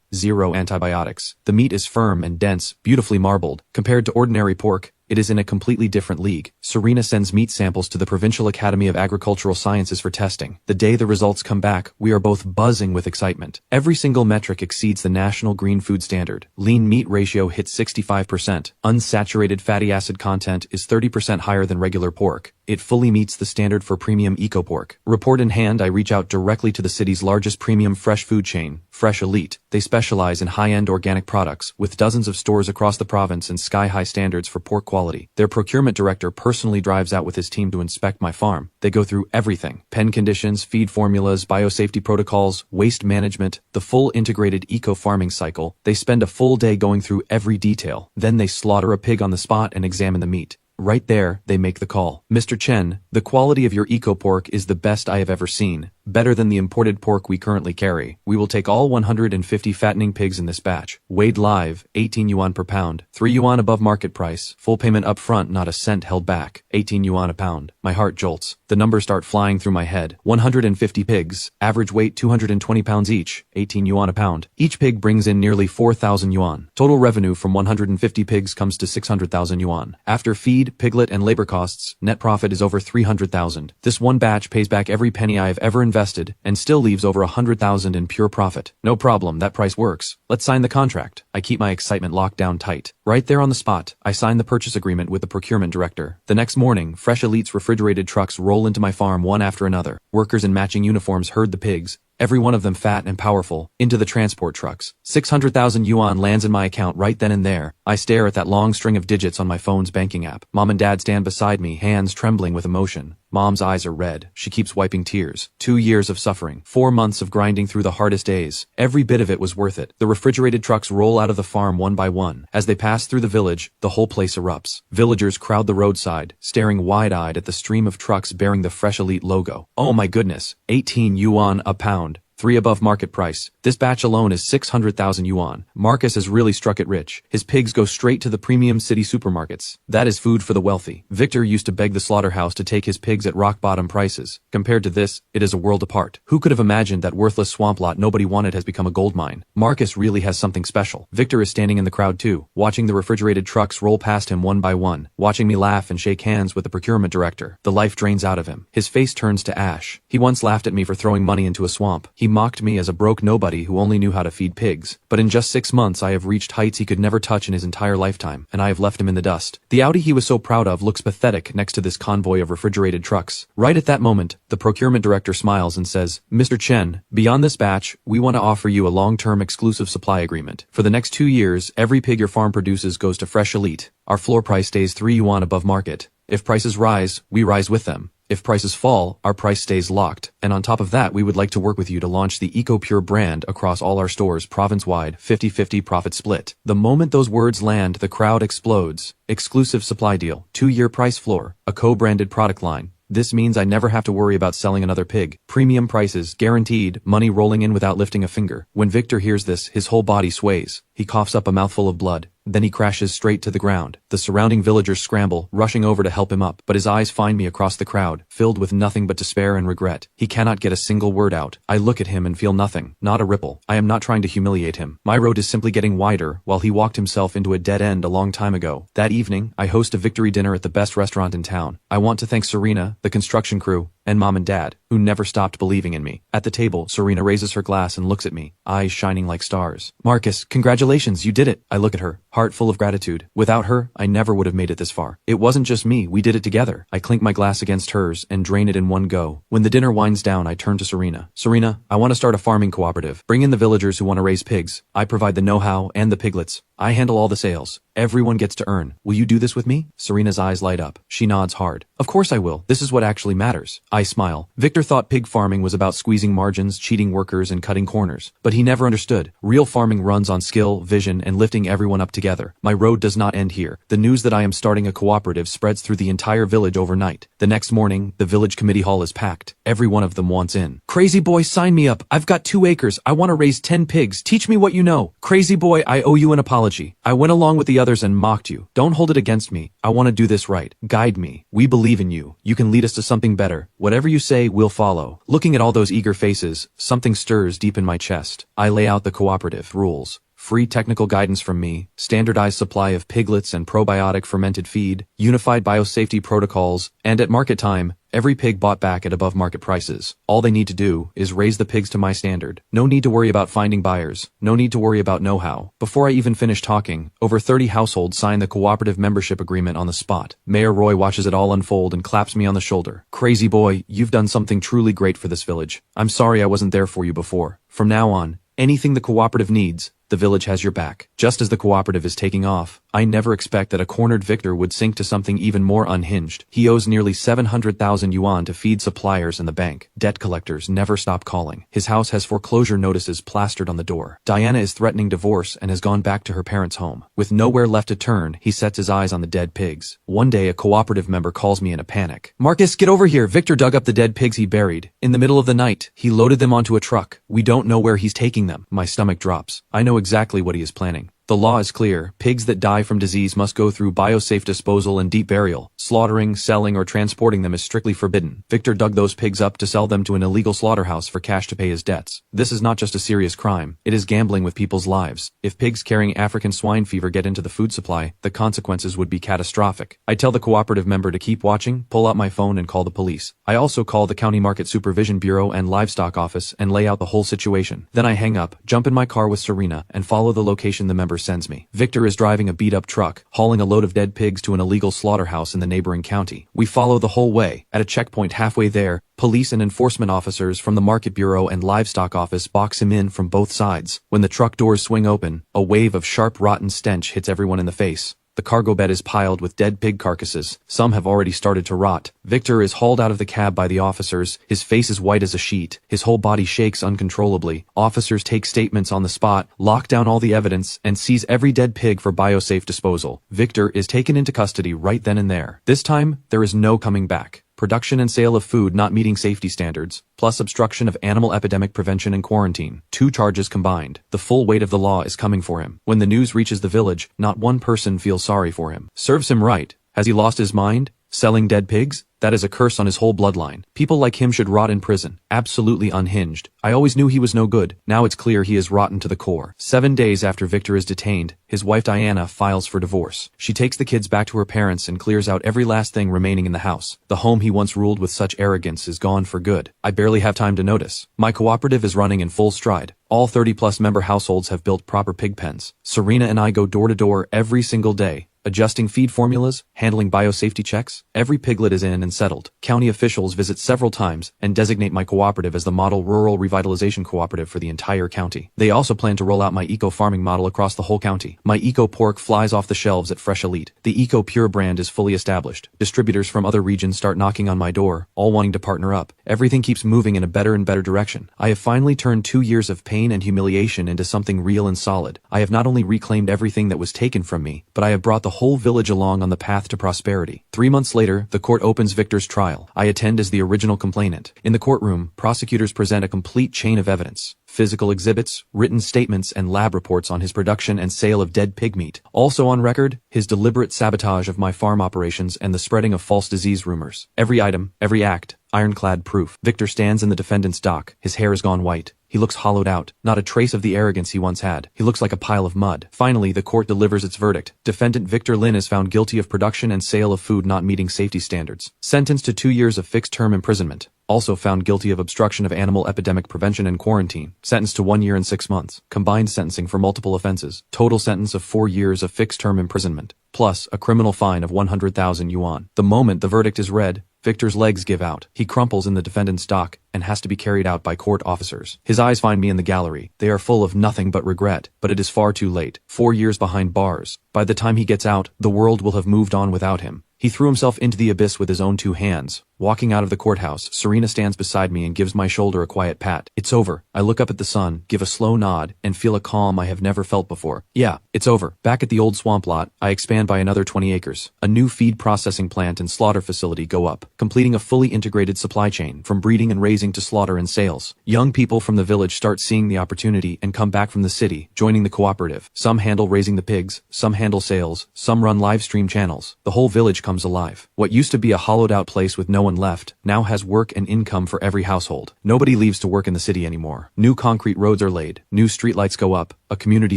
zero antibiotics. The meat is firm and dense, beautifully marbled. Compared to ordinary pork, it is in a completely different league. Serena sends meat samples to the Provincial Academy of Agricultural Sciences for testing. The day the results come back, we are both buzzing with excitement. Every single metric exceeds the national green food standard. Lean meat ratio hits 65%. Unsaturated fatty acid content is 30% higher than regular pork. It fully meets the standard for premium eco pork. Report in hand, I reach out directly to the city's largest premium fresh food chain, Fresh Elite. They specialize in high-end organic products, with dozens of stores across the province and sky-high standards for pork quality. Their procurement director personally drives out with his team to inspect my farm. They go through everything: pen conditions, feed formulas, biosafety protocols, waste management, the full integrated eco-farming cycle. They spend a full day going through every detail. Then they slaughter a pig on the spot and examine the meat. Right there, they make the call. Mr. Chen, the quality of your eco pork is the best I have ever seen. Better than the imported pork we currently carry. We will take all 150 fattening pigs in this batch. Weighed live, 18 yuan per pound. 3 yuan above market price. Full payment up front, not a cent held back. 18 yuan a pound. My heart jolts. The numbers start flying through my head. 150 pigs. Average weight 220 pounds each. 18 yuan a pound. Each pig brings in nearly 4,000 yuan. Total revenue from 150 pigs comes to 600,000 yuan. After feed, piglet, and labor costs, net profit is over 300,000. This one batch pays back every penny I have ever invested and still leaves over 100,000 in pure profit. No problem, that price works. Let's sign the contract. I keep my excitement locked down tight. Right there on the spot, I sign the purchase agreement with the procurement director. The next morning, Fresh Elite's refrigerated trucks roll into my farm one after another. Workers in matching uniforms herd the pigs, every one of them fat and powerful, into the transport trucks. 600,000 yuan lands in my account right then and there. I stare at that long string of digits on my phone's banking app. Mom and Dad stand beside me, hands trembling with emotion. Mom's eyes are red. She keeps wiping tears. 2 years of suffering. 4 months of grinding through the hardest days. Every bit of it was worth it. The refrigerated trucks roll out of the farm one by one. As they pass through the village, the whole place erupts. Villagers crowd the roadside, staring wide-eyed at the stream of trucks bearing the Fresh Elite logo. Oh my goodness. 18 yuan a pound. 3 above market price. This batch alone is 600,000 yuan. Marcus has really struck it rich. His pigs go straight to the premium city supermarkets. That is food for the wealthy. Victor used to beg the slaughterhouse to take his pigs at rock-bottom prices. Compared to this, it is a world apart. Who could have imagined that worthless swamp lot nobody wanted has become a gold mine? Marcus really has something special. Victor is standing in the crowd too, watching the refrigerated trucks roll past him one by one, watching me laugh and shake hands with the procurement director. The life drains out of him. His face turns to ash. He once laughed at me for throwing money into a swamp. He mocked me as a broke nobody who only knew how to feed pigs. But in just 6 months I have reached heights he could never touch in his entire lifetime, and I have left him in the dust. The Audi he was so proud of looks pathetic next to this convoy of refrigerated trucks. Right at that moment, the procurement director smiles and says, Mr. Chen, beyond this batch, we want to offer you a long-term exclusive supply agreement. For the next 2 years, every pig your farm produces goes to Fresh Elite. Our floor price stays 3 yuan above market. If prices rise, we rise with them. If prices fall, our price stays locked. And on top of that, we would like to work with you to launch the EcoPure brand across all our stores province-wide, 50-50 profit split. The moment those words land, the crowd explodes. Exclusive supply deal, 2-year price floor, a co-branded product line. This means I never have to worry about selling another pig. Premium prices, guaranteed, money rolling in without lifting a finger. When Victor hears this, his whole body sways. He coughs up a mouthful of blood. Then he crashes straight to the ground. The surrounding villagers scramble, rushing over to help him up, but his eyes find me across the crowd, filled with nothing but despair and regret. He cannot get a single word out. I look at him and feel nothing, not a ripple. I am not trying to humiliate him. My road is simply getting wider, while he walked himself into a dead end a long time ago. That evening, I host a victory dinner at the best restaurant in town. I want to thank Serena, the construction crew, and Mom and Dad, who never stopped believing in me. At the table, Serena raises her glass and looks at me, eyes shining like stars. Marcus, congratulations, you did it. I look at her, heart full of gratitude. Without her, I never would have made it this far. It wasn't just me, we did it together. I clink my glass against hers and drain it in one go. When the dinner winds down, I turn to Serena. Serena, I want to start a farming cooperative. Bring in the villagers who want to raise pigs. I provide the know-how and the piglets. I handle all the sales. Everyone gets to earn. Will you do this with me? Serena's eyes light up. She nods hard. Of course I will. This is what actually matters. I smile. Victor thought pig farming was about squeezing margins, cheating workers, and cutting corners. But he never understood. Real farming runs on skill, vision, and lifting everyone up together. My road does not end here. The news that I am starting a cooperative spreads through the entire village overnight. The next morning, the village committee hall is packed. Every one of them wants in. Crazy boy, sign me up. I've got 2 acres. I want to raise 10 pigs. Teach me what you know. Crazy boy, I owe you an apology. I went along with the others and mocked you. Don't hold it against me. I want to do this right. Guide me. We believe in you. You can lead us to something better. Whatever you say, we'll follow. Looking at all those eager faces, something stirs deep in my chest. I lay out the cooperative rules. Free technical guidance from me, standardized supply of piglets and probiotic fermented feed, unified biosafety protocols, and at market time, every pig bought back at above market prices. All they need to do is raise the pigs to my standard. No need to worry about finding buyers. No need to worry about know-how. Before I even finish talking, over 30 households sign the cooperative membership agreement on the spot. Mayor Roy watches it all unfold and claps me on the shoulder. Crazy boy, you've done something truly great for this village. I'm sorry I wasn't there for you before. From now on, anything the cooperative needs, the village has your back. Just as the cooperative is taking off, I never expect that a cornered Victor would sink to something even more unhinged. He owes nearly 700,000 yuan to feed suppliers and the bank. Debt collectors never stop calling. His house has foreclosure notices plastered on the door. Diana is threatening divorce and has gone back to her parents' home. With nowhere left to turn, he sets his eyes on the dead pigs. One day, a cooperative member calls me in a panic. Marcus, get over here. Victor dug up the dead pigs he buried. In the middle of the night, he loaded them onto a truck. We don't know where he's taking them. My stomach drops. I know exactly what he is planning. The law is clear. Pigs that die from disease must go through biosafe disposal and deep burial. Slaughtering, selling, or transporting them is strictly forbidden. Victor dug those pigs up to sell them to an illegal slaughterhouse for cash to pay his debts. This is not just a serious crime. It is gambling with people's lives. If pigs carrying African swine fever get into the food supply, the consequences would be catastrophic. I tell the cooperative member to keep watching, pull out my phone, and call the police. I also call the County Market Supervision Bureau and Livestock Office and lay out the whole situation. Then I hang up, jump in my car with Serena, and follow the location the member sends me. Victor is driving a beat-up truck, hauling a load of dead pigs to an illegal slaughterhouse in the neighboring county. We follow the whole way. At a checkpoint halfway there, police and enforcement officers from the Market Bureau and Livestock Office box him in from both sides. When the truck doors swing open, a wave of sharp, rotten stench hits everyone in the face. The cargo bed is piled with dead pig carcasses. Some have already started to rot. Victor is hauled out of the cab by the officers. His face is white as a sheet. His whole body shakes uncontrollably. Officers take statements on the spot, lock down all the evidence, and seize every dead pig for biosafe disposal. Victor is taken into custody right then and there. This time, there is no coming back. Production and sale of food not meeting safety standards, plus obstruction of animal epidemic prevention and quarantine. 2 charges combined. The full weight of the law is coming for him. When the news reaches the village, not one person feels sorry for him. Serves him right. Has he lost his mind? Selling dead pigs? That is a curse on his whole bloodline. People like him should rot in prison. Absolutely unhinged. I always knew he was no good. Now it's clear he is rotten to the core. 7 days after Victor is detained, his wife Diana files for divorce. She takes the kids back to her parents and clears out every last thing remaining in the house. The home he once ruled with such arrogance is gone for good. I barely have time to notice. My cooperative is running in full stride. All 30-plus member households have built proper pig pens. Serena and I go door to door every single day, adjusting feed formulas, handling biosafety checks. Every piglet is in and settled. County officials visit several times and designate my cooperative as the model rural revitalization cooperative for the entire county. They also plan to roll out my eco-farming model across the whole county. My eco-pork flies off the shelves at Fresh Elite. The eco-pure brand is fully established. Distributors from other regions start knocking on my door, all wanting to partner up. Everything keeps moving in a better and better direction. I have finally turned 2 years of pain and humiliation into something real and solid. I have not only reclaimed everything that was taken from me, but I have brought the whole village along on the path to prosperity. 3 months later, the court opens Victor's trial. I attend as the original complainant. In the courtroom, prosecutors present a complete chain of evidence. Physical exhibits, written statements, and lab reports on his production and sale of dead pig meat. Also on record, his deliberate sabotage of my farm operations and the spreading of false disease rumors. Every item, every act, ironclad proof. Victor stands in the defendant's dock. His hair has gone white. He looks hollowed out, not a trace of the arrogance he once had. He looks like a pile of mud. Finally, the court delivers its verdict. Defendant Victor Lin is found guilty of production and sale of food not meeting safety standards. Sentenced to 2 years of fixed-term imprisonment. Also found guilty of obstruction of animal epidemic prevention and quarantine. Sentenced to 1 year and 6 months. Combined sentencing for multiple offenses. Total sentence of 4 years of fixed-term imprisonment. Plus a criminal fine of 100,000 yuan. The moment the verdict is read, Victor's legs give out. He crumples in the defendant's dock and has to be carried out by court officers. His eyes find me in the gallery. They are full of nothing but regret, but it is far too late. 4 years behind bars. By the time he gets out, the world will have moved on without him. He threw himself into the abyss with his own 2 hands. Walking out of the courthouse, Serena stands beside me and gives my shoulder a quiet pat. It's over. I look up at the sun, give a slow nod, and feel a calm I have never felt before. Yeah, it's over. Back at the old swamp lot, I expand by another 20 acres. A new feed processing plant and slaughter facility go up, completing a fully integrated supply chain, from breeding and raising to slaughter and sales. Young people from the village start seeing the opportunity and come back from the city, joining the cooperative. Some handle raising the pigs, some handle sales, some run live stream channels. The whole village comes alive. What used to be a hollowed out place with no one left, now has work and income for every household. Nobody leaves to work in the city anymore. New concrete roads are laid, new streetlights go up, a community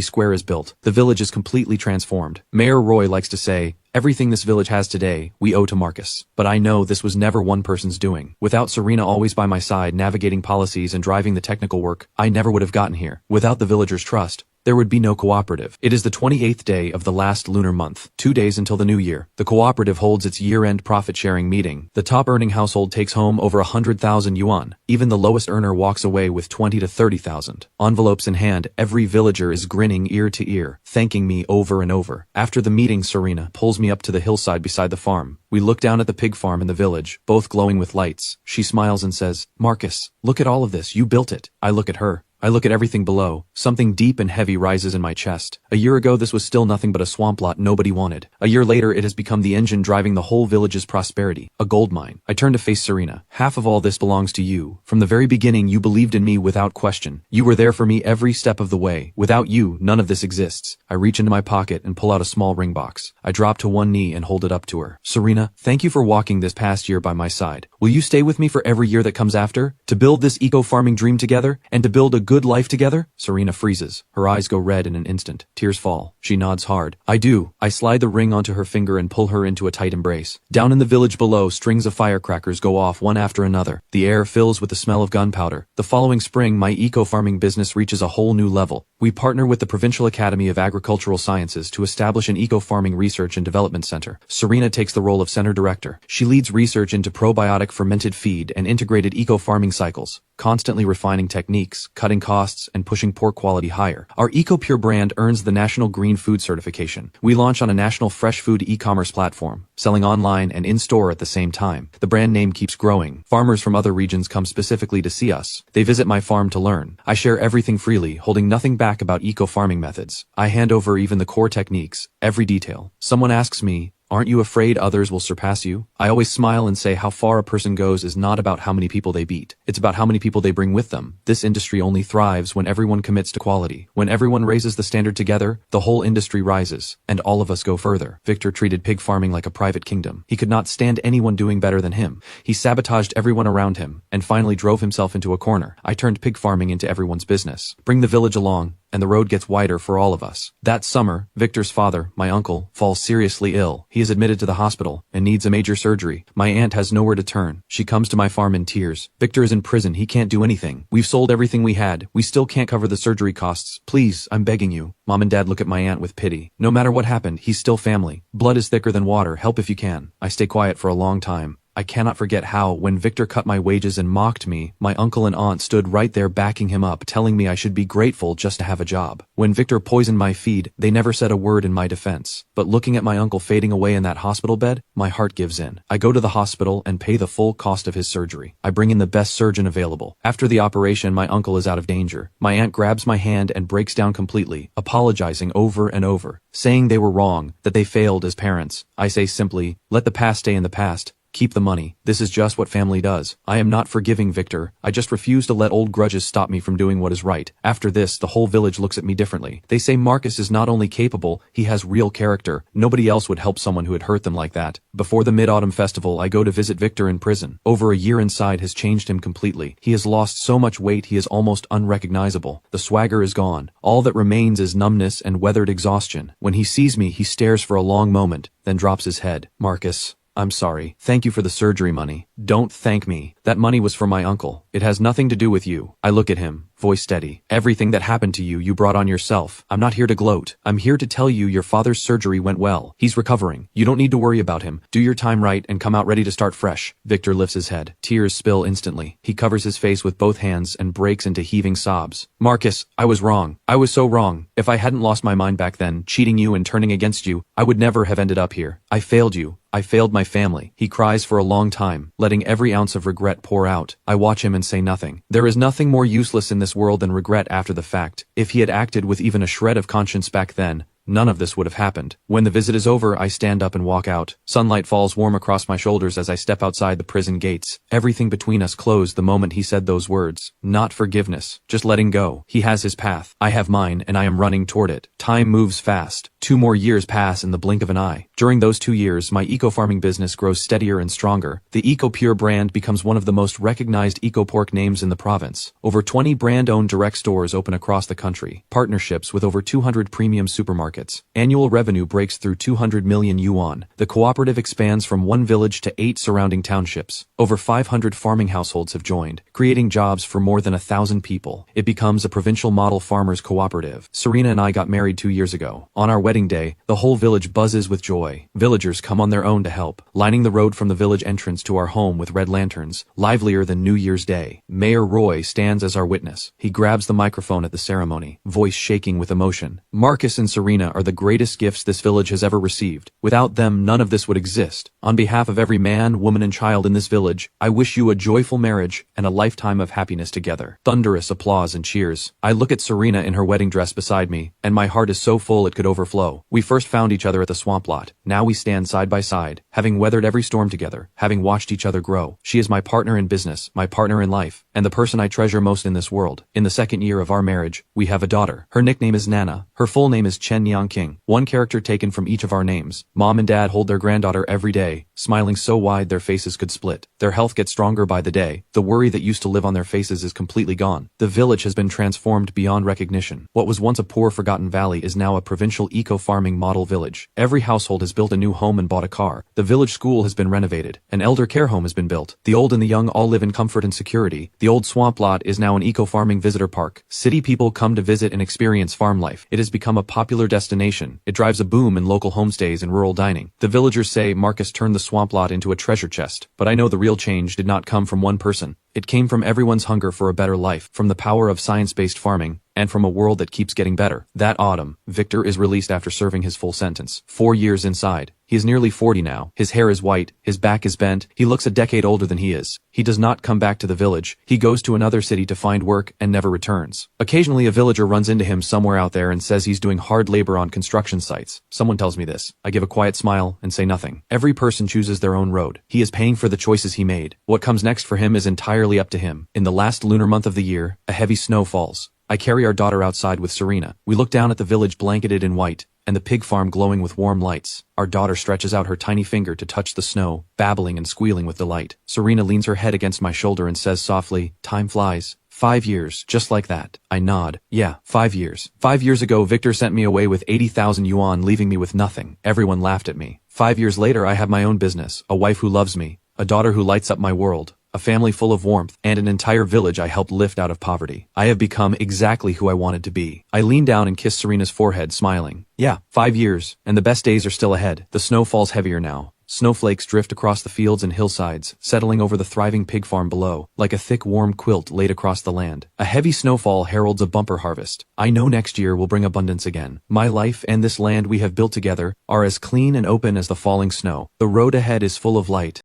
square is built. The village is completely transformed. Mayor Roy likes to say, "Everything this village has today, we owe to Marcus." But I know this was never one person's doing. Without Serena always by my side navigating policies and driving the technical work, I never would have gotten here. Without the villagers' trust, there would be no cooperative. It is the 28th day of the last lunar month, 2 days until the new year. The cooperative holds its year-end profit-sharing meeting. The top-earning household takes home over 100,000 yuan. Even the lowest earner walks away with 20 to 30,000. Envelopes in hand, every villager is grinning ear to ear, thanking me over and over. After the meeting, Serena pulls me up to the hillside beside the farm. We look down at the pig farm in the village, both glowing with lights. She smiles and says, "Marcus, look at all of this. You built it." I look at her. I look at everything below. Something deep and heavy rises in my chest. A year ago this was still nothing but a swamp lot nobody wanted. A year later it has become the engine driving the whole village's prosperity. A gold mine. I turn to face Serena. Half of all this belongs to you. From the very beginning you believed in me without question. You were there for me every step of the way. Without you, none of this exists. I reach into my pocket and pull out a small ring box. I drop to one knee and hold it up to her. Serena, thank you for walking this past year by my side. Will you stay with me for every year that comes after? To build this eco-farming dream together? And to build a good life together? Serena freezes. Her eyes go red in an instant. Tears fall. She nods hard. I do. I slide the ring onto her finger and pull her into a tight embrace. Down in the village below, strings of firecrackers go off one after another. The air fills with the smell of gunpowder. The following spring, my eco-farming business reaches a whole new level. We partner with the Provincial Academy of Agricultural Sciences to establish an eco-farming research and development center. Serena takes the role of center director. She leads research into probiotic fermented feed and integrated eco-farming cycles, constantly refining techniques, cutting costs, and pushing pork quality higher. Our EcoPure brand earns the National Green Food Certification. We launch on a national fresh food e-commerce platform, selling online and in-store at the same time. The brand name keeps growing. Farmers from other regions come specifically to see us. They visit my farm to learn. I share everything freely, holding nothing back about eco-farming methods. I hand over even the core techniques, every detail. Someone asks me, "Aren't you afraid others will surpass you?" I always smile and say how far a person goes is not about how many people they beat. It's about how many people they bring with them. This industry only thrives when everyone commits to quality. When everyone raises the standard together, the whole industry rises, and all of us go further. Victor treated pig farming like a private kingdom. He could not stand anyone doing better than him. He sabotaged everyone around him, and finally drove himself into a corner. I turned pig farming into everyone's business. Bring the village along, and the road gets wider for all of us. That summer, Victor's father, my uncle, falls seriously ill. He is admitted to the hospital and needs a major surgery. My aunt has nowhere to turn. She comes to my farm in tears. Victor is in prison. He can't do anything. We've sold everything we had. We still can't cover the surgery costs. Please, I'm begging you. Mom and Dad look at my aunt with pity. No matter what happened, he's still family. Blood is thicker than water. Help if you can. I stay quiet for a long time. I cannot forget how, when Victor cut my wages and mocked me, my uncle and aunt stood right there backing him up, telling me I should be grateful just to have a job. When Victor poisoned my feed, they never said a word in my defense. But looking at my uncle fading away in that hospital bed, my heart gives in. I go to the hospital and pay the full cost of his surgery. I bring in the best surgeon available. After the operation, my uncle is out of danger. My aunt grabs my hand and breaks down completely, apologizing over and over, saying they were wrong, that they failed as parents. I say simply, let the past stay in the past. Keep the money. This is just what family does. I am not forgiving Victor. I just refuse to let old grudges stop me from doing what is right. After this, the whole village looks at me differently. They say Marcus is not only capable, he has real character. Nobody else would help someone who had hurt them like that. Before the Mid-Autumn Festival, I go to visit Victor in prison. Over a year inside has changed him completely. He has lost so much weight he is almost unrecognizable. The swagger is gone. All that remains is numbness and weathered exhaustion. When he sees me, he stares for a long moment, then drops his head. Marcus, I'm sorry. Thank you for the surgery money. Don't thank me. That money was for my uncle. It has nothing to do with you. I look at him, voice steady. Everything that happened to you, you brought on yourself. I'm not here to gloat. I'm here to tell you your father's surgery went well. He's recovering. You don't need to worry about him. Do your time right and come out ready to start fresh. Victor lifts his head. Tears spill instantly. He covers his face with both hands and breaks into heaving sobs. Marcus, I was wrong. I was so wrong. If I hadn't lost my mind back then, cheating you and turning against you, I would never have ended up here. I failed you. I failed my family. He cries for a long time, letting every ounce of regret pour out. I watch him and say nothing. There is nothing more useless in this world than regret after the fact. If he had acted with even a shred of conscience back then, none of this would have happened. When the visit is over, I stand up and walk out. Sunlight falls warm across my shoulders as I step outside the prison gates. Everything between us closed the moment he said those words. Not forgiveness, just letting go. He has his path. I have mine, and I am running toward it. Time moves fast. 2 more years pass in the blink of an eye. During those 2 years, my eco-farming business grows steadier and stronger. The EcoPure brand becomes one of the most recognized eco-pork names in the province. Over 20 brand-owned direct stores open across the country. Partnerships with over 200 premium supermarkets. Annual revenue breaks through 200 million yuan. The cooperative expands from 1 village to 8 surrounding townships. Over 500 farming households have joined, creating jobs for more than 1,000 people. It becomes a provincial model farmers cooperative. Serena and I got married 2 years ago. On our wedding day, the whole village buzzes with joy. Villagers come on their own to help, lining the road from the village entrance to our home with red lanterns, livelier than New Year's Day. Mayor Roy stands as our witness. He grabs the microphone at the ceremony, voice shaking with emotion. Marcus and Serena are the greatest gifts this village has ever received. Without them, none of this would exist. On behalf of every man, woman, and child in this village, I wish you a joyful marriage and a lifetime of happiness together. Thunderous applause and cheers. I look at Serena in her wedding dress beside me, and my heart is so full it could overflow. We first found each other at the swamp lot. Now we stand side by side, having weathered every storm together, having watched each other grow. She is my partner in business, my partner in life, and the person I treasure most in this world. In the 2nd year of our marriage, we have a daughter. Her nickname is Nana. Her full name is Chen Yang King. One character taken from each of our names. Mom and Dad hold their granddaughter every day, smiling so wide their faces could split. Their health gets stronger by the day. The worry that used to live on their faces is completely gone. The village has been transformed beyond recognition. What was once a poor, forgotten valley is now a provincial eco-farming model village. Every household has built a new home and bought a car. The village school has been renovated. An elder care home has been built. The old and the young all live in comfort and security. The old swamp lot is now an eco-farming visitor park. City people come to visit and experience farm life. It has become a popular destination. It drives a boom in local homestays and rural dining. The villagers say Marcus turned the swamp lot into a treasure chest, but I know the real change did not come from one person. It came from everyone's hunger for a better life, from the power of science-based farming, and from a world that keeps getting better. That autumn, Victor is released after serving his full sentence. 4 years inside. He is nearly 40 now. His hair is white, his back is bent, he looks a decade older than he is. He does not come back to the village. He goes to another city to find work and never returns. Occasionally a villager runs into him somewhere out there and says he's doing hard labor on construction sites. Someone tells me this. I give a quiet smile and say nothing. Every person chooses their own road. He is paying for the choices he made. What comes next for him is entirely up to him. In the last lunar month of the year, a heavy snow falls. I carry our daughter outside with Serena. We look down at the village blanketed in white, and the pig farm glowing with warm lights. Our daughter stretches out her tiny finger to touch the snow, babbling and squealing with delight. Serena leans her head against my shoulder and says softly, "Time flies." 5 years, just like that. I nod. Yeah, 5 years. 5 years ago, Victor sent me away with 80,000 yuan, leaving me with nothing. Everyone laughed at me. 5 years later, I have my own business, a wife who loves me, a daughter who lights up my world, a family full of warmth, and an entire village I helped lift out of poverty. I have become exactly who I wanted to be. I lean down and kiss Serena's forehead, smiling. Yeah, 5 years, and the best days are still ahead. The snow falls heavier now. Snowflakes drift across the fields and hillsides, settling over the thriving pig farm below, like a thick warm quilt laid across the land. A heavy snowfall heralds a bumper harvest. I know next year will bring abundance again. My life and this land we have built together are as clean and open as the falling snow. The road ahead is full of light,